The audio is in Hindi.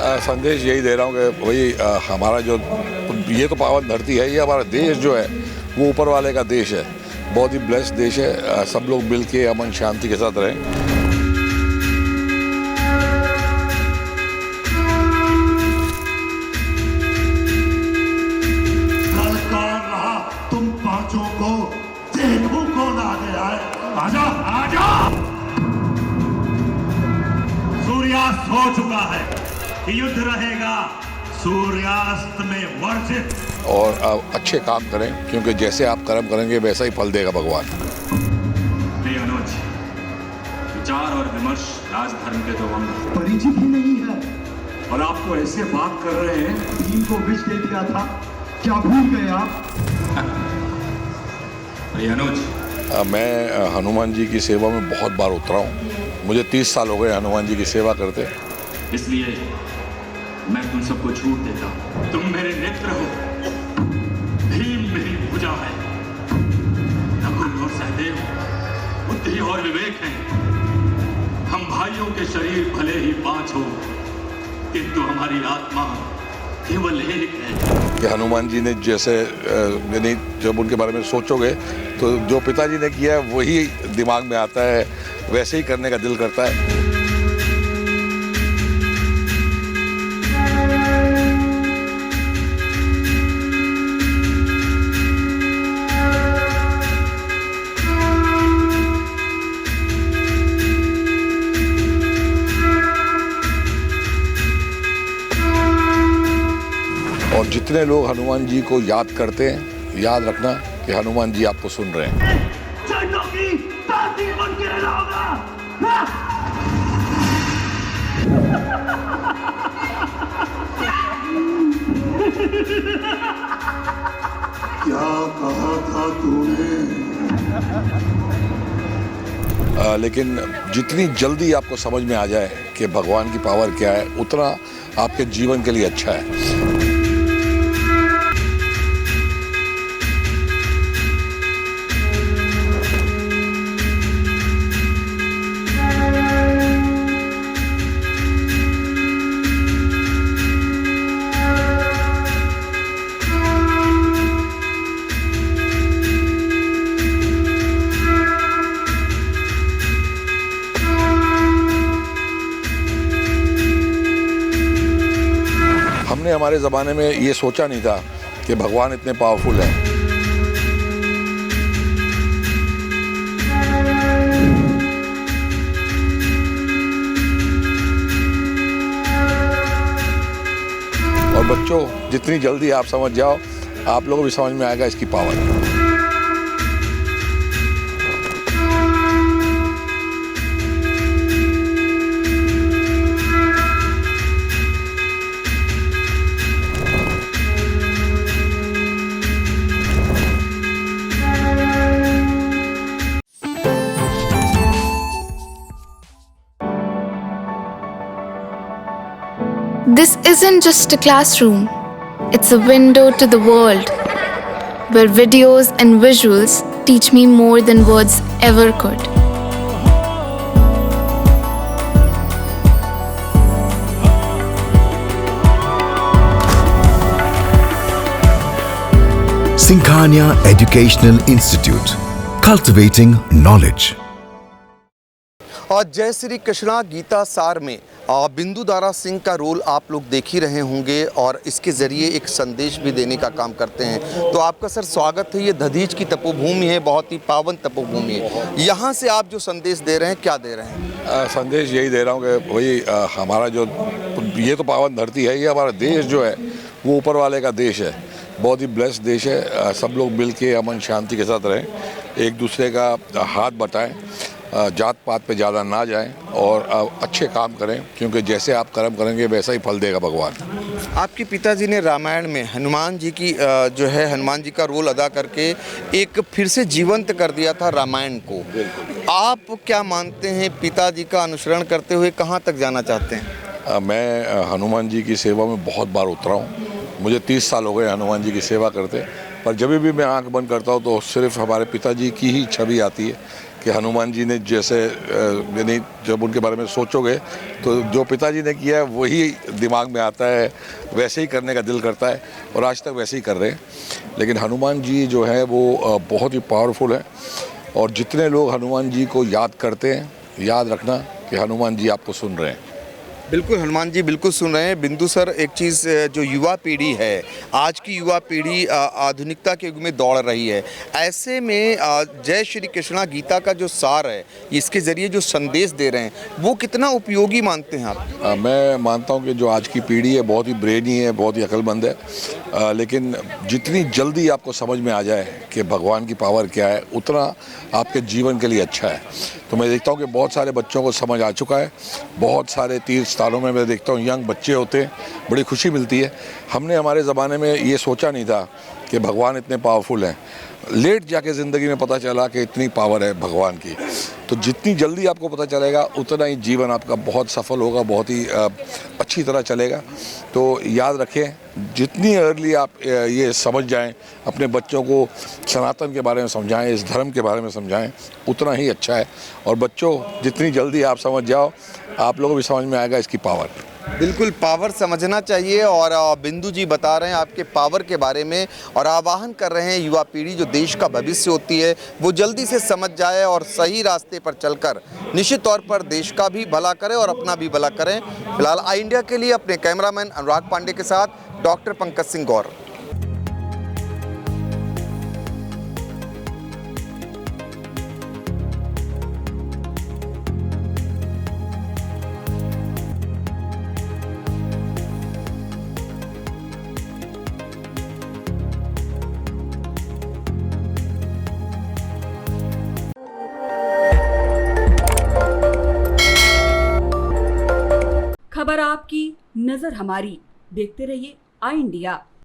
संदेश यही दे रहा हूँ कि भाई हमारा जो ये तो पावन धरती है, ये हमारा देश जो है वो ऊपर वाले का देश है, बहुत ही ब्लेस्ड देश है। सब लोग मिल के अमन शांति के साथ रहें। तुम पांचों को देखो कौन आगे आए। आजा आजा। सूर्यास्त हो चुका है, युद्ध रहेगा सूर्यास्त में वर्षित। और अच्छे काम करें, क्योंकि जैसे आप कर्म करेंगे वैसा ही फल देगा भगवान। अनुज, विचार और विमर्श राजधर्म के दो अंग परिचित ही नहीं है और आपको ऐसे बात कर रहे हैं। भीम को विष दे दिया था, क्या भूल गए आप? अनुज, मैं हनुमान जी की सेवा में बहुत बार उतरा हूँ। मुझे 30 साल हो गए हनुमान जी की सेवा करते। इसलिए मैं तुम सबको छूट देता हूँ। तुम मेरे नेत्र हो, भीम मेरी भुजा है, नकुल और सहदेव बुद्धि और विवेक हैं। हम भाइयों के शरीर भले ही 5 हो, किंतु हमारी आत्मा केवल एक है। कि हनुमान जी ने जैसे यानी जब उनके बारे में सोचोगे तो जो पिताजी ने किया है वही दिमाग में आता है, वैसे ही करने का दिल करता है। और जितने लोग हनुमान जी को याद करते हैं, याद रखना कि हनुमान जी आपको सुन रहे हैं। क्या कहा था तूने? लेकिन जितनी जल्दी आपको समझ में आ जाए कि भगवान की पावर क्या है, उतना आपके जीवन के लिए अच्छा है। हमने हमारे ज़माने में ये सोचा नहीं था कि भगवान इतने पावरफुल हैं। और बच्चों, जितनी जल्दी आप समझ जाओ, आप लोगों को भी समझ में आएगा इसकी power. This isn't just a classroom, it's a window to the world, where videos and visuals teach me more than words ever could. Singhania Educational Institute, cultivating knowledge. और जय श्री कृष्णा गीता सार में बिंदु दारा सिंह का रोल आप लोग देख ही रहे होंगे और इसके ज़रिए एक संदेश भी देने का काम करते हैं। तो आपका सर स्वागत है। ये दधीच की तपोभूमि है, बहुत ही पावन तपोभूमि है। यहाँ से आप जो संदेश दे रहे हैं, क्या दे रहे हैं? संदेश यही दे रहा हूँ कि भाई हमारा जो ये तो पावन धरती है, ये हमारा देश जो है वो ऊपर वाले का देश है, बहुत ही ब्लेस्ड देश है। सब लोग मिल के अमन शांति के साथ रहें, एक दूसरे का हाथ बटाएं, जात पात पे ज़्यादा ना जाएं और अच्छे काम करें, क्योंकि जैसे आप कर्म करेंगे वैसा ही फल देगा भगवान। आपके पिताजी ने रामायण में हनुमान जी की जो है हनुमान जी का रोल अदा करके एक फिर से जीवंत कर दिया था रामायण को। आप क्या मानते हैं, पिताजी का अनुसरण करते हुए कहाँ तक जाना चाहते हैं? मैं हनुमान जी की सेवा में बहुत बार उतरा हूँ। मुझे 30 साल हो गए हनुमान जी की सेवा करते, पर जब भी मैं आंख बंद करता हूँ तो सिर्फ हमारे पिताजी की ही छवि आती है कि हनुमान जी ने जैसे यानी जब उनके बारे में सोचोगे तो जो पिताजी ने किया है वही दिमाग में आता है, वैसे ही करने का दिल करता है और आज तक वैसे ही कर रहे हैं। लेकिन हनुमान जी जो है वो बहुत ही पावरफुल है और जितने लोग हनुमान जी को याद करते हैं, याद रखना कि हनुमान जी आपको सुन रहे हैं। बिल्कुल हनुमान जी बिल्कुल सुन रहे हैं। बिंदु सर, एक चीज़ जो युवा पीढ़ी है, आज की युवा पीढ़ी आधुनिकता के युग में दौड़ रही है, ऐसे में जय श्री कृष्णा गीता का जो सार है, इसके ज़रिए जो संदेश दे रहे हैं, वो कितना उपयोगी मानते हैं आप? मैं मानता हूँ कि जो आज की पीढ़ी है बहुत ही ब्रेनी है, बहुत ही अक्लमंद है, लेकिन जितनी जल्दी आपको समझ में आ जाए कि भगवान की पावर क्या है, उतना आपके जीवन के लिए अच्छा है। तो मैं देखता हूँ कि बहुत सारे बच्चों को समझ आ चुका है। बहुत सारे तीर्थ स्थानों में मैं देखता हूँ यंग बच्चे होते हैं, बड़ी खुशी मिलती है। हमने हमारे ज़माने में ये सोचा नहीं था कि भगवान इतने पावरफुल हैं। लेट जाके ज़िंदगी में पता चला कि इतनी पावर है भगवान की। तो जितनी जल्दी आपको पता चलेगा उतना ही जीवन आपका बहुत सफल होगा, बहुत ही अच्छी तरह चलेगा। तो याद रखें, जितनी अर्ली आप ये समझ जाएं, अपने बच्चों को सनातन के बारे में समझाएं, इस धर्म के बारे में समझाएं, उतना ही अच्छा है। और बच्चों, जितनी जल्दी आप समझ जाओ, आप लोगों को भी समझ में आएगा इसकी पावर। बिल्कुल पावर समझना चाहिए और बिंदु जी बता रहे हैं आपके पावर के बारे में और आह्वान कर रहे हैं युवा पीढ़ी जो देश का भविष्य होती है वो जल्दी से समझ जाए और सही रास्ते पर चलकर निश्चित तौर पर देश का भी भला करें और अपना भी भला करें। फिलहाल आई इंडिया के लिए अपने कैमरामैन अनुराग पांडे के साथ डॉक्टर पंकज सिंह गौर। खबर आपकी, नजर हमारी। देखते रहिए आई इंडिया।